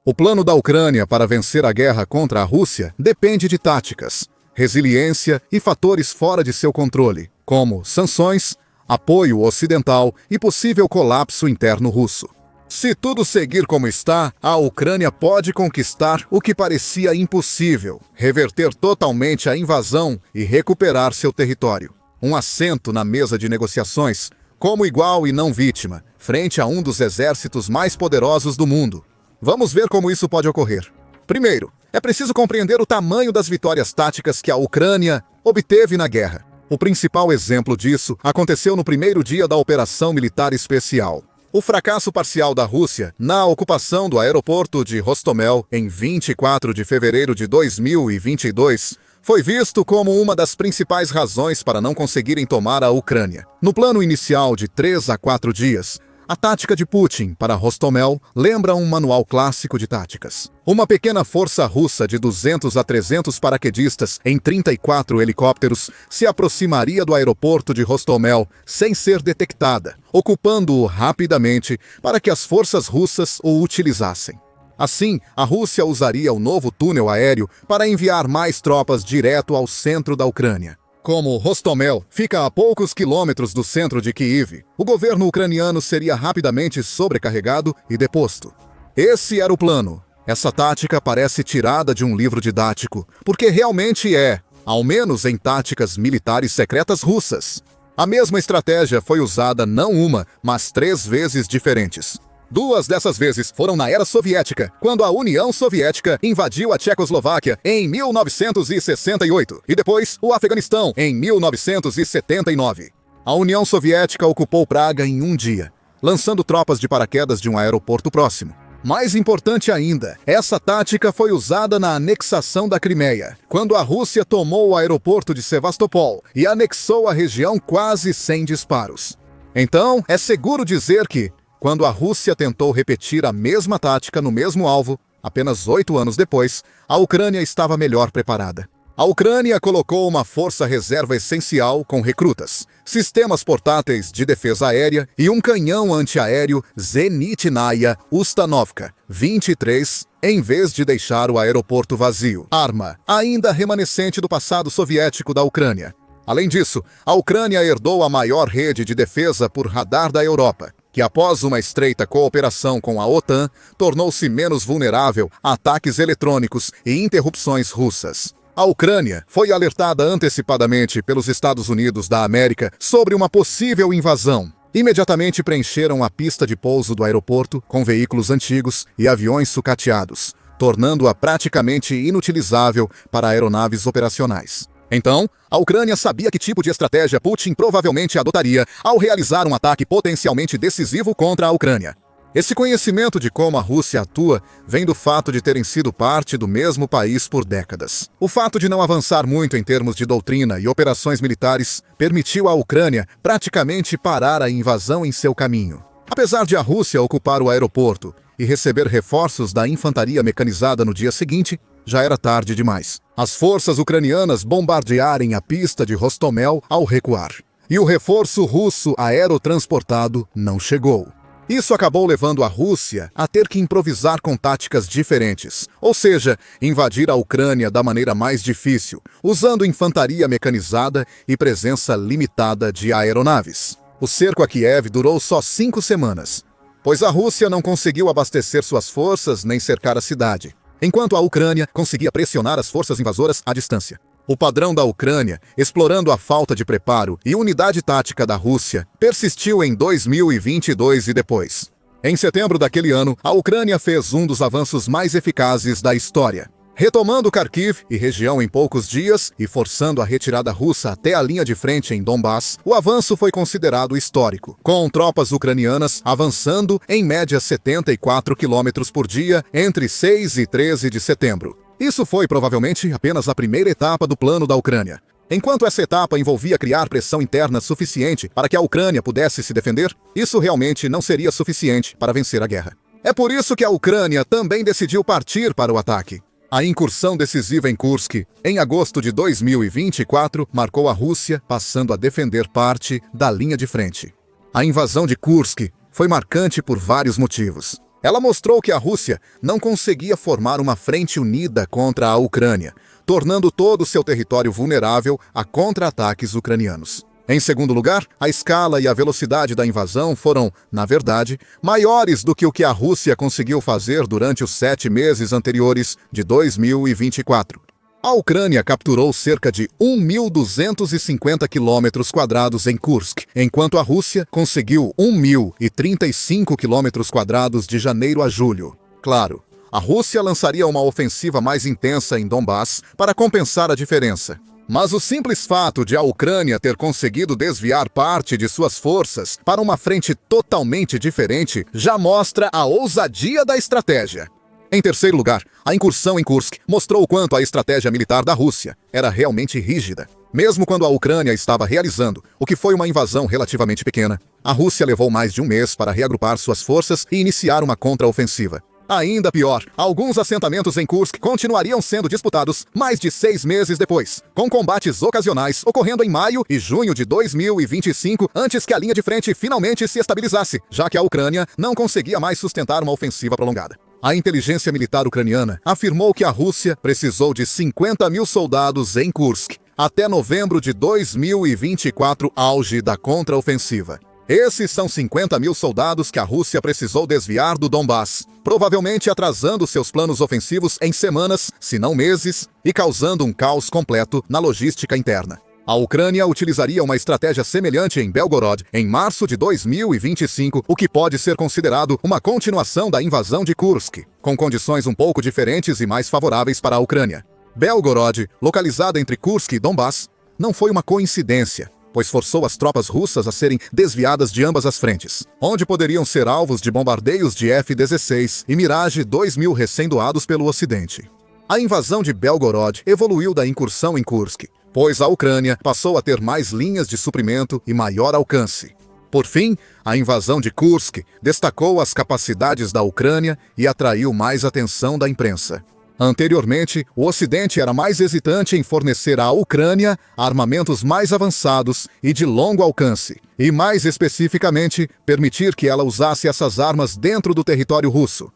O plano da Ucrânia para vencer a guerra contra a Rússia depende de táticas, resiliência e fatores fora de seu controle, como sanções, apoio ocidental e possível colapso interno russo. Se tudo seguir como está, a Ucrânia pode conquistar o que parecia impossível, reverter totalmente a invasão e recuperar seu território. Um assento na mesa de negociações, como igual e não vítima, frente a um dos exércitos mais poderosos do mundo. Vamos ver como isso pode ocorrer. Primeiro, é preciso compreender o tamanho das vitórias táticas que a Ucrânia obteve na guerra. O principal exemplo disso aconteceu no primeiro dia da Operação Militar Especial. O fracasso parcial da Rússia na ocupação do aeroporto de Hostomel em 24 de fevereiro de 2022 foi visto como uma das principais razões para não conseguirem tomar a Ucrânia. No plano inicial de 3 a 4 dias, a tática de Putin para Hostomel lembra um manual clássico de táticas. Uma pequena força russa de 200 a 300 paraquedistas em 34 helicópteros se aproximaria do aeroporto de Hostomel sem ser detectada, ocupando-o rapidamente para que as forças russas o utilizassem. Assim, a Rússia usaria o novo túnel aéreo para enviar mais tropas direto ao centro da Ucrânia. Como Hostomel fica a poucos quilômetros do centro de Kiev, o governo ucraniano seria rapidamente sobrecarregado e deposto. Esse era o plano. Essa tática parece tirada de um livro didático, porque realmente é, ao menos em táticas militares secretas russas. A mesma estratégia foi usada não uma, mas 3 vezes diferentes. 2 dessas vezes foram na era soviética, quando a União Soviética invadiu a Tchecoslováquia em 1968 e depois o Afeganistão em 1979. A União Soviética ocupou Praga em um dia, lançando tropas de paraquedas de um aeroporto próximo. Mais importante ainda, essa tática foi usada na anexação da Crimeia, quando a Rússia tomou o aeroporto de Sevastopol e anexou a região quase sem disparos. Então, é seguro dizer que, quando a Rússia tentou repetir a mesma tática no mesmo alvo, apenas 8 anos depois, a Ucrânia estava melhor preparada. A Ucrânia colocou uma força reserva essencial com recrutas, sistemas portáteis de defesa aérea e um canhão antiaéreo Zenitnaya Ustanovka 23, em vez de deixar o aeroporto vazio. Arma ainda remanescente do passado soviético da Ucrânia. Além disso, a Ucrânia herdou a maior rede de defesa por radar da Europa, que após uma estreita cooperação com a OTAN, tornou-se menos vulnerável a ataques eletrônicos e interrupções russas. A Ucrânia foi alertada antecipadamente pelos Estados Unidos da América sobre uma possível invasão. Imediatamente preencheram a pista de pouso do aeroporto com veículos antigos e aviões sucateados, tornando-a praticamente inutilizável para aeronaves operacionais. Então, a Ucrânia sabia que tipo de estratégia Putin provavelmente adotaria ao realizar um ataque potencialmente decisivo contra a Ucrânia. Esse conhecimento de como a Rússia atua vem do fato de terem sido parte do mesmo país por décadas. O fato de não avançar muito em termos de doutrina e operações militares permitiu à Ucrânia praticamente parar a invasão em seu caminho. Apesar de a Rússia ocupar o aeroporto e receber reforços da infantaria mecanizada no dia seguinte, já era tarde demais. As forças ucranianas bombardearem a pista de Hostomel ao recuar. E o reforço russo aerotransportado não chegou. Isso acabou levando a Rússia a ter que improvisar com táticas diferentes, ou seja, invadir a Ucrânia da maneira mais difícil, usando infantaria mecanizada e presença limitada de aeronaves. O cerco a Kiev durou só 5 semanas, pois a Rússia não conseguiu abastecer suas forças nem cercar a cidade, enquanto a Ucrânia conseguia pressionar as forças invasoras à distância. O padrão da Ucrânia, explorando a falta de preparo e unidade tática da Rússia, persistiu em 2022 e depois. Em setembro daquele ano, a Ucrânia fez um dos avanços mais eficazes da história. Retomando Kharkiv e região em poucos dias e forçando a retirada russa até a linha de frente em Donbass, o avanço foi considerado histórico, com tropas ucranianas avançando em média 74 km por dia entre 6 e 13 de setembro. Isso foi provavelmente apenas a primeira etapa do plano da Ucrânia. Enquanto essa etapa envolvia criar pressão interna suficiente para que a Ucrânia pudesse se defender, isso realmente não seria suficiente para vencer a guerra. É por isso que a Ucrânia também decidiu partir para o ataque. A incursão decisiva em Kursk, em agosto de 2024, marcou a Rússia passando a defender parte da linha de frente. A invasão de Kursk foi marcante por vários motivos. Ela mostrou que a Rússia não conseguia formar uma frente unida contra a Ucrânia, tornando todo o seu território vulnerável a contra-ataques ucranianos. Em segundo lugar, a escala e a velocidade da invasão foram, na verdade, maiores do que o que a Rússia conseguiu fazer durante os 7 meses anteriores de 2024. A Ucrânia capturou cerca de 1.250 quilômetros quadrados em Kursk, enquanto a Rússia conseguiu 1.035 quilômetros quadrados de janeiro a julho. Claro, a Rússia lançaria uma ofensiva mais intensa em Donbass para compensar a diferença. Mas o simples fato de a Ucrânia ter conseguido desviar parte de suas forças para uma frente totalmente diferente já mostra a ousadia da estratégia. Em terceiro lugar, a incursão em Kursk mostrou o quanto a estratégia militar da Rússia era realmente rígida. Mesmo quando a Ucrânia estava realizando o que foi uma invasão relativamente pequena, a Rússia levou mais de um mês para reagrupar suas forças e iniciar uma contraofensiva. Ainda pior, alguns assentamentos em Kursk continuariam sendo disputados mais de 6 meses depois, com combates ocasionais ocorrendo em maio e junho de 2025, antes que a linha de frente finalmente se estabilizasse, já que a Ucrânia não conseguia mais sustentar uma ofensiva prolongada. A inteligência militar ucraniana afirmou que a Rússia precisou de 50 mil soldados em Kursk até novembro de 2024, auge da contraofensiva. Esses são 50 mil soldados que a Rússia precisou desviar do Donbass, provavelmente atrasando seus planos ofensivos em semanas, se não meses, e causando um caos completo na logística interna. A Ucrânia utilizaria uma estratégia semelhante em Belgorod em março de 2025, o que pode ser considerado uma continuação da invasão de Kursk, com condições um pouco diferentes e mais favoráveis para a Ucrânia. Belgorod, localizada entre Kursk e Donbass, não foi uma coincidência, pois forçou as tropas russas a serem desviadas de ambas as frentes, onde poderiam ser alvos de bombardeios de F-16 e Mirage 2000 recém-doados pelo Ocidente. A invasão de Belgorod evoluiu da incursão em Kursk, pois a Ucrânia passou a ter mais linhas de suprimento e maior alcance. Por fim, a invasão de Kursk destacou as capacidades da Ucrânia e atraiu mais atenção da imprensa. Anteriormente, o Ocidente era mais hesitante em fornecer à Ucrânia armamentos mais avançados e de longo alcance, e mais especificamente, permitir que ela usasse essas armas dentro do território russo.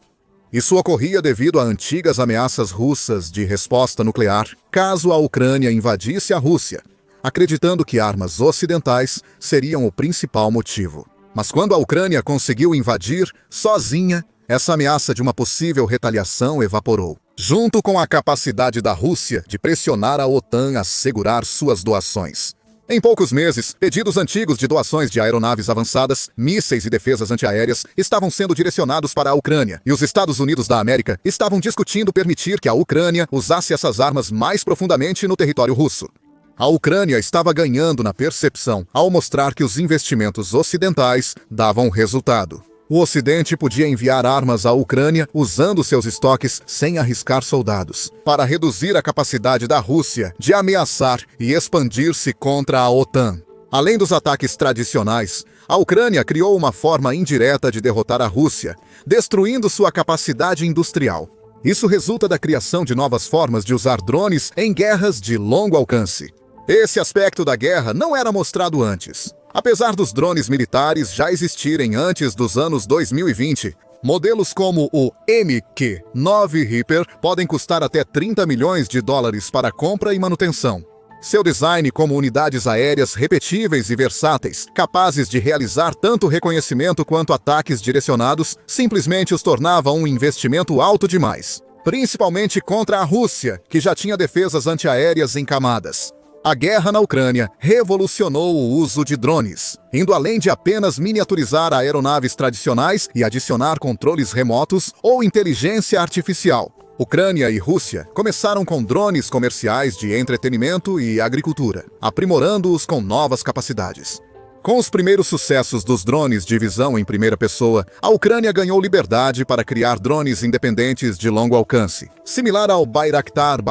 Isso ocorria devido a antigas ameaças russas de resposta nuclear, caso a Ucrânia invadisse a Rússia, acreditando que armas ocidentais seriam o principal motivo. Mas quando a Ucrânia conseguiu invadir, sozinha, essa ameaça de uma possível retaliação evaporou. Junto com a capacidade da Rússia de pressionar a OTAN a segurar suas doações. Em poucos meses, pedidos antigos de doações de aeronaves avançadas, mísseis e defesas antiaéreas estavam sendo direcionados para a Ucrânia, e os Estados Unidos da América estavam discutindo permitir que a Ucrânia usasse essas armas mais profundamente no território russo. A Ucrânia estava ganhando na percepção ao mostrar que os investimentos ocidentais davam resultado. O Ocidente podia enviar armas à Ucrânia usando seus estoques sem arriscar soldados, para reduzir a capacidade da Rússia de ameaçar e expandir-se contra a OTAN. Além dos ataques tradicionais, a Ucrânia criou uma forma indireta de derrotar a Rússia, destruindo sua capacidade industrial. Isso resulta da criação de novas formas de usar drones em guerras de longo alcance. Esse aspecto da guerra não era mostrado antes. Apesar dos drones militares já existirem antes dos anos 2020, modelos como o MQ-9 Reaper podem custar até $30 milhões para compra e manutenção. Seu design como unidades aéreas repetíveis e versáteis, capazes de realizar tanto reconhecimento quanto ataques direcionados, simplesmente os tornava um investimento alto demais. Principalmente contra a Rússia, que já tinha defesas antiaéreas em camadas. A guerra na Ucrânia revolucionou o uso de drones, indo além de apenas miniaturizar aeronaves tradicionais e adicionar controles remotos ou inteligência artificial. Ucrânia e Rússia começaram com drones comerciais de entretenimento e agricultura, aprimorando-os com novas capacidades. Com os primeiros sucessos dos drones de visão em primeira pessoa, a Ucrânia ganhou liberdade para criar drones independentes de longo alcance, similar ao Bayraktar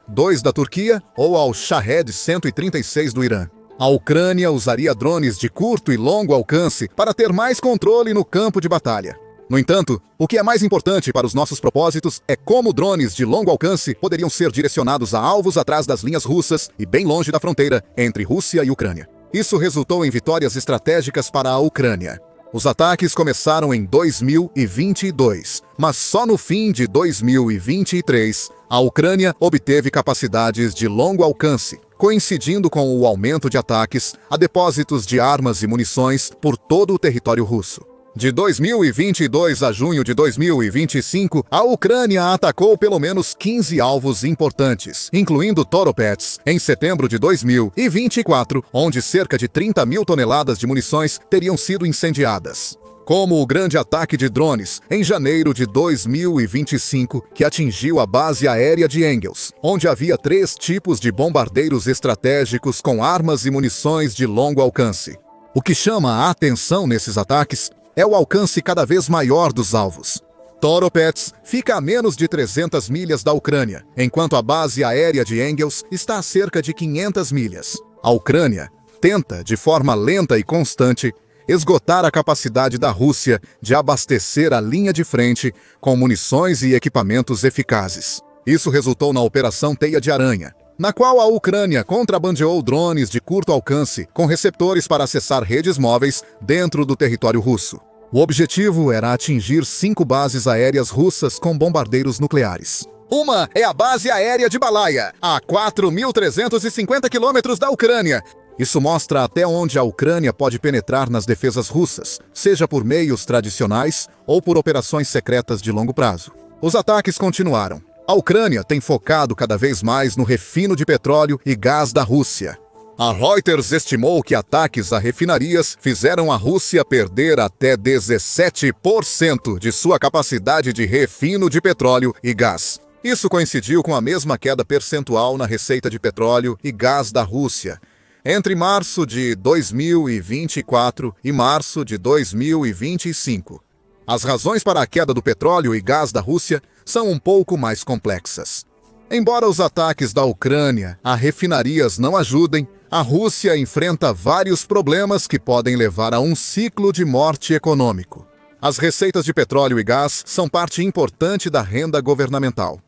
2 da Turquia ou ao Shahed 136 do Irã. A Ucrânia usaria drones de curto e longo alcance para ter mais controle no campo de batalha. No entanto, o que é mais importante para os nossos propósitos é como drones de longo alcance poderiam ser direcionados a alvos atrás das linhas russas e bem longe da fronteira entre Rússia e Ucrânia. Isso resultou em vitórias estratégicas para a Ucrânia. Os ataques começaram em 2022, mas só no fim de 2023, a Ucrânia obteve capacidades de longo alcance, coincidindo com o aumento de ataques a depósitos de armas e munições por todo o território russo. De 2022 a junho de 2025, a Ucrânia atacou pelo menos 15 alvos importantes, incluindo Toropets, em setembro de 2024, onde cerca de 30 mil toneladas de munições teriam sido incendiadas. Como o grande ataque de drones, em janeiro de 2025, que atingiu a base aérea de Engels, onde havia 3 tipos de bombardeiros estratégicos com armas e munições de longo alcance. O que chama a atenção nesses ataques é o alcance cada vez maior dos alvos. Toropets fica a menos de 300 milhas da Ucrânia, enquanto a base aérea de Engels está a cerca de 500 milhas. A Ucrânia tenta, de forma lenta e constante, esgotar a capacidade da Rússia de abastecer a linha de frente com munições e equipamentos eficazes. Isso resultou na Operação Teia de Aranha, na qual a Ucrânia contrabandeou drones de curto alcance com receptores para acessar redes móveis dentro do território russo. O objetivo era atingir 5 bases aéreas russas com bombardeiros nucleares. Uma é a base aérea de Balaya, a 4.350 quilômetros da Ucrânia. Isso mostra até onde a Ucrânia pode penetrar nas defesas russas, seja por meios tradicionais ou por operações secretas de longo prazo. Os ataques continuaram. A Ucrânia tem focado cada vez mais no refino de petróleo e gás da Rússia. A Reuters estimou que ataques a refinarias fizeram a Rússia perder até 17% de sua capacidade de refino de petróleo e gás. Isso coincidiu com a mesma queda percentual na receita de petróleo e gás da Rússia entre março de 2024 e março de 2025. As razões para a queda do petróleo e gás da Rússia são um pouco mais complexas. Embora os ataques da Ucrânia a refinarias não ajudem, a Rússia enfrenta vários problemas que podem levar a um ciclo de morte econômico. As receitas de petróleo e gás são parte importante da renda governamental.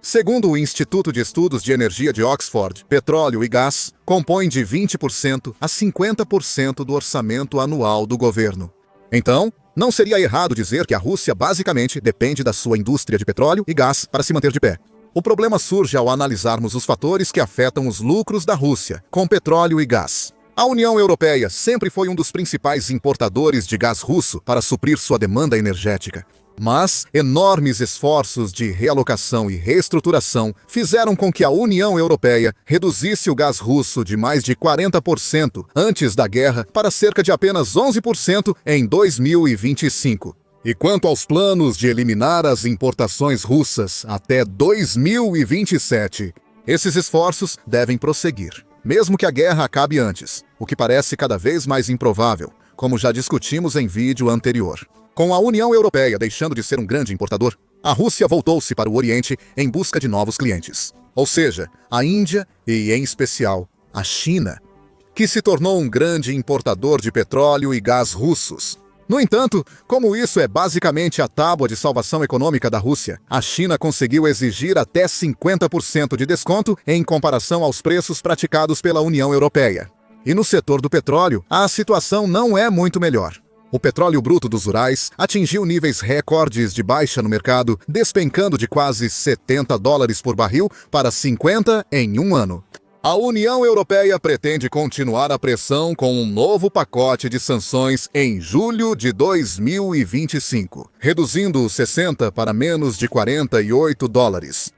Segundo o Instituto de Estudos de Energia de Oxford, petróleo e gás compõem de 20% a 50% do orçamento anual do governo. Então, não seria errado dizer que a Rússia basicamente depende da sua indústria de petróleo e gás para se manter de pé. O problema surge ao analisarmos os fatores que afetam os lucros da Rússia com petróleo e gás. A União Europeia sempre foi um dos principais importadores de gás russo para suprir sua demanda energética. Mas enormes esforços de realocação e reestruturação fizeram com que a União Europeia reduzisse o gás russo de mais de 40% antes da guerra para cerca de apenas 11% em 2025. E quanto aos planos de eliminar as importações russas até 2027, esses esforços devem prosseguir, mesmo que a guerra acabe antes, o que parece cada vez mais improvável, como já discutimos em vídeo anterior. Com a União Europeia deixando de ser um grande importador, a Rússia voltou-se para o Oriente em busca de novos clientes. Ou seja, a Índia e, em especial, a China, que se tornou um grande importador de petróleo e gás russos. No entanto, como isso é basicamente a tábua de salvação econômica da Rússia, a China conseguiu exigir até 50% de desconto em comparação aos preços praticados pela União Europeia. E no setor do petróleo, a situação não é muito melhor. O petróleo bruto dos Urais atingiu níveis recordes de baixa no mercado, despencando de quase $70 por barril para 50 em um ano. A União Europeia pretende continuar a pressão com um novo pacote de sanções em julho de 2025, reduzindo os 60 para menos de $48.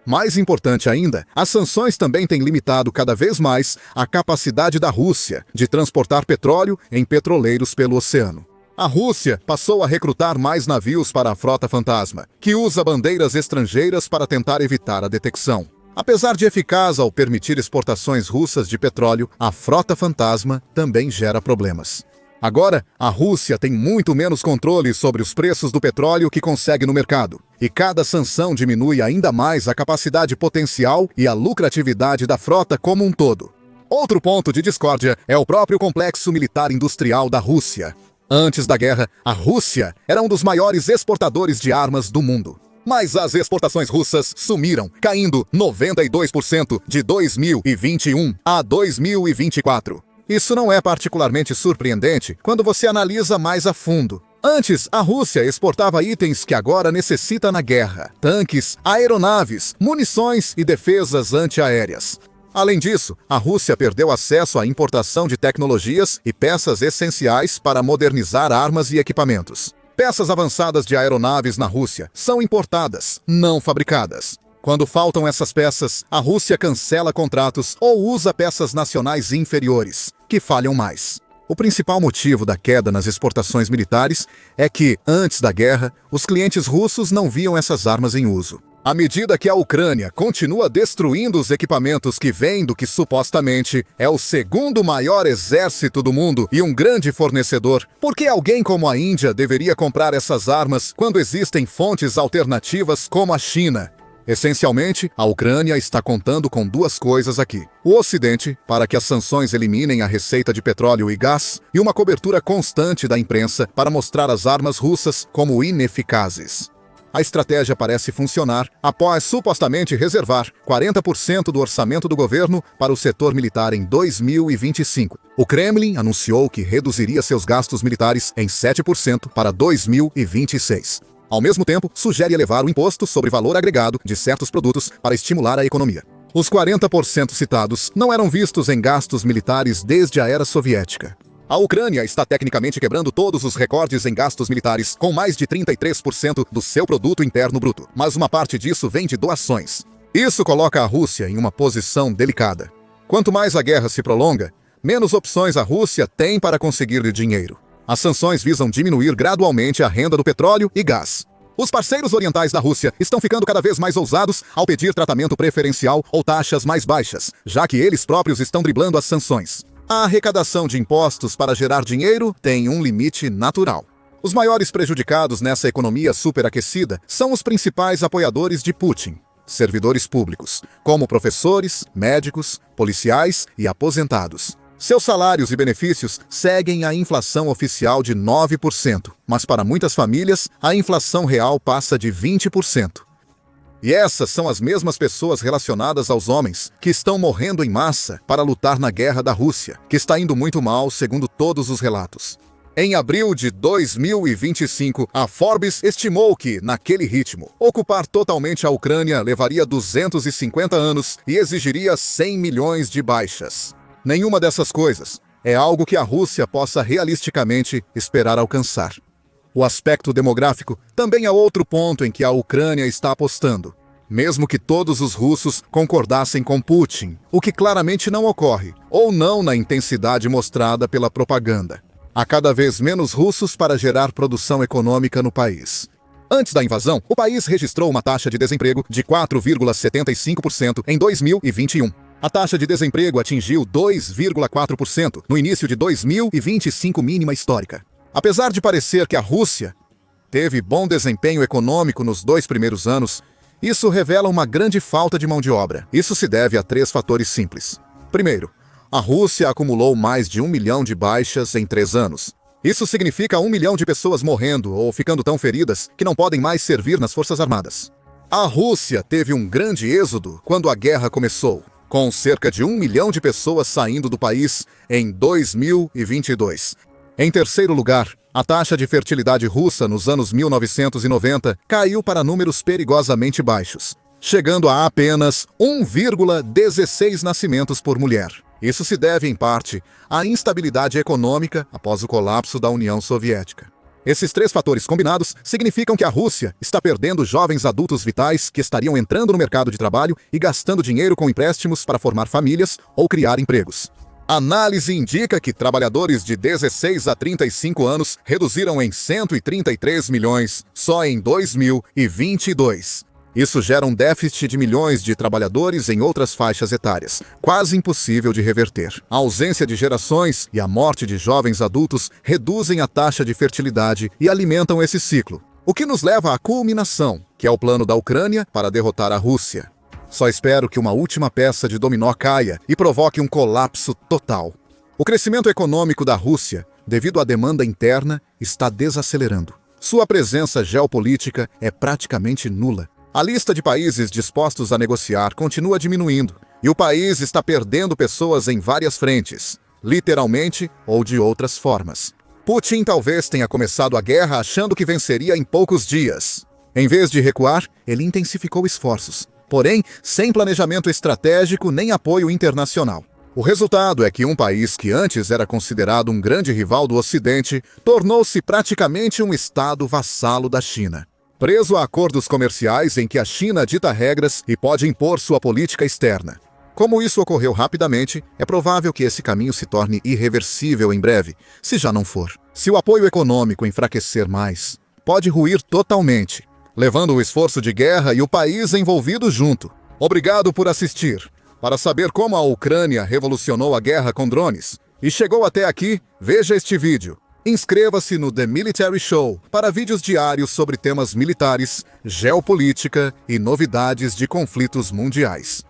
Mais importante ainda, as sanções também têm limitado cada vez mais a capacidade da Rússia de transportar petróleo em petroleiros pelo oceano. A Rússia passou a recrutar mais navios para a Frota Fantasma, que usa bandeiras estrangeiras para tentar evitar a detecção. Apesar de eficaz ao permitir exportações russas de petróleo, a Frota Fantasma também gera problemas. Agora, a Rússia tem muito menos controle sobre os preços do petróleo que consegue no mercado, e cada sanção diminui ainda mais a capacidade potencial e a lucratividade da frota como um todo. Outro ponto de discórdia é o próprio complexo militar industrial da Rússia. Antes da guerra, a Rússia era um dos maiores exportadores de armas do mundo. Mas as exportações russas sumiram, caindo 92% de 2021 a 2024. Isso não é particularmente surpreendente quando você analisa mais a fundo. Antes, a Rússia exportava itens que agora necessita na guerra: tanques, aeronaves, munições e defesas antiaéreas. Além disso, a Rússia perdeu acesso à importação de tecnologias e peças essenciais para modernizar armas e equipamentos. Peças avançadas de aeronaves na Rússia são importadas, não fabricadas. Quando faltam essas peças, a Rússia cancela contratos ou usa peças nacionais inferiores, que falham mais. O principal motivo da queda nas exportações militares é que, antes da guerra, os clientes russos não viam essas armas em uso. À medida que a Ucrânia continua destruindo os equipamentos que vêm do que supostamente é o segundo maior exército do mundo e um grande fornecedor, por que alguém como a Índia deveria comprar essas armas quando existem fontes alternativas como a China? Essencialmente, a Ucrânia está contando com duas coisas aqui: o Ocidente, para que as sanções eliminem a receita de petróleo e gás, e uma cobertura constante da imprensa para mostrar as armas russas como ineficazes. A estratégia parece funcionar após supostamente reservar 40% do orçamento do governo para o setor militar em 2025. O Kremlin anunciou que reduziria seus gastos militares em 7% para 2026. Ao mesmo tempo, sugere elevar o imposto sobre valor agregado de certos produtos para estimular a economia. Os 40% citados não eram vistos em gastos militares desde a era soviética. A Ucrânia está tecnicamente quebrando todos os recordes em gastos militares, com mais de 33% do seu produto interno bruto. Mas uma parte disso vem de doações. Isso coloca a Rússia em uma posição delicada. Quanto mais a guerra se prolonga, menos opções a Rússia tem para conseguir dinheiro. As sanções visam diminuir gradualmente a renda do petróleo e gás. Os parceiros orientais da Rússia estão ficando cada vez mais ousados ao pedir tratamento preferencial ou taxas mais baixas, já que eles próprios estão driblando as sanções. A arrecadação de impostos para gerar dinheiro tem um limite natural. Os maiores prejudicados nessa economia superaquecida são os principais apoiadores de Putin: servidores públicos, como professores, médicos, policiais e aposentados. Seus salários e benefícios seguem a inflação oficial de 9%, mas para muitas famílias, a inflação real passa de 20%. E essas são as mesmas pessoas relacionadas aos homens que estão morrendo em massa para lutar na guerra da Rússia, que está indo muito mal, segundo todos os relatos. Em abril de 2025, a Forbes estimou que, naquele ritmo, ocupar totalmente a Ucrânia levaria 250 anos e exigiria 100 milhões de baixas. Nenhuma dessas coisas é algo que a Rússia possa realisticamente esperar alcançar. O aspecto demográfico também é outro ponto em que a Ucrânia está apostando. Mesmo que todos os russos concordassem com Putin, o que claramente não ocorre, ou não na intensidade mostrada pela propaganda. Há cada vez menos russos para gerar produção econômica no país. Antes da invasão, o país registrou uma taxa de desemprego de 4,75% em 2021. A taxa de desemprego atingiu 2,4% no início de 2025, mínima histórica. Apesar de parecer que a Rússia teve bom desempenho econômico nos 2 primeiros anos, isso revela uma grande falta de mão de obra. Isso se deve a 3 fatores simples. Primeiro, a Rússia acumulou mais de 1 milhão de baixas em 3 anos. Isso significa 1 milhão de pessoas morrendo ou ficando tão feridas que não podem mais servir nas Forças Armadas. A Rússia teve um grande êxodo quando a guerra começou, com cerca de 1 milhão de pessoas saindo do país em 2022. Em terceiro lugar, a taxa de fertilidade russa nos anos 1990 caiu para números perigosamente baixos, chegando a apenas 1,16 nascimentos por mulher. Isso se deve, em parte, à instabilidade econômica após o colapso da União Soviética. Esses 3 fatores combinados significam que a Rússia está perdendo jovens adultos vitais que estariam entrando no mercado de trabalho e gastando dinheiro com empréstimos para formar famílias ou criar empregos. A análise indica que trabalhadores de 16 a 35 anos reduziram em 133 milhões só em 2022. Isso gera um déficit de milhões de trabalhadores em outras faixas etárias, quase impossível de reverter. A ausência de gerações e a morte de jovens adultos reduzem a taxa de fertilidade e alimentam esse ciclo, o que nos leva à culminação, que é o plano da Ucrânia para derrotar a Rússia. Só espero que uma última peça de dominó caia e provoque um colapso total. O crescimento econômico da Rússia, devido à demanda interna, está desacelerando. Sua presença geopolítica é praticamente nula. A lista de países dispostos a negociar continua diminuindo, e o país está perdendo pessoas em várias frentes: literalmente ou de outras formas. Putin talvez tenha começado a guerra achando que venceria em poucos dias. Em vez de recuar, ele intensificou esforços, porém sem planejamento estratégico nem apoio internacional. O resultado é que um país que antes era considerado um grande rival do Ocidente tornou-se praticamente um estado vassalo da China. Preso a acordos comerciais em que a China dita regras e pode impor sua política externa. Como isso ocorreu rapidamente, é provável que esse caminho se torne irreversível em breve, se já não for. Se o apoio econômico enfraquecer mais, pode ruir totalmente, levando o esforço de guerra e o país envolvido junto. Obrigado por assistir. Para saber como a Ucrânia revolucionou a guerra com drones e chegou até aqui, veja este vídeo. Inscreva-se no The Military Show para vídeos diários sobre temas militares, geopolítica e novidades de conflitos mundiais.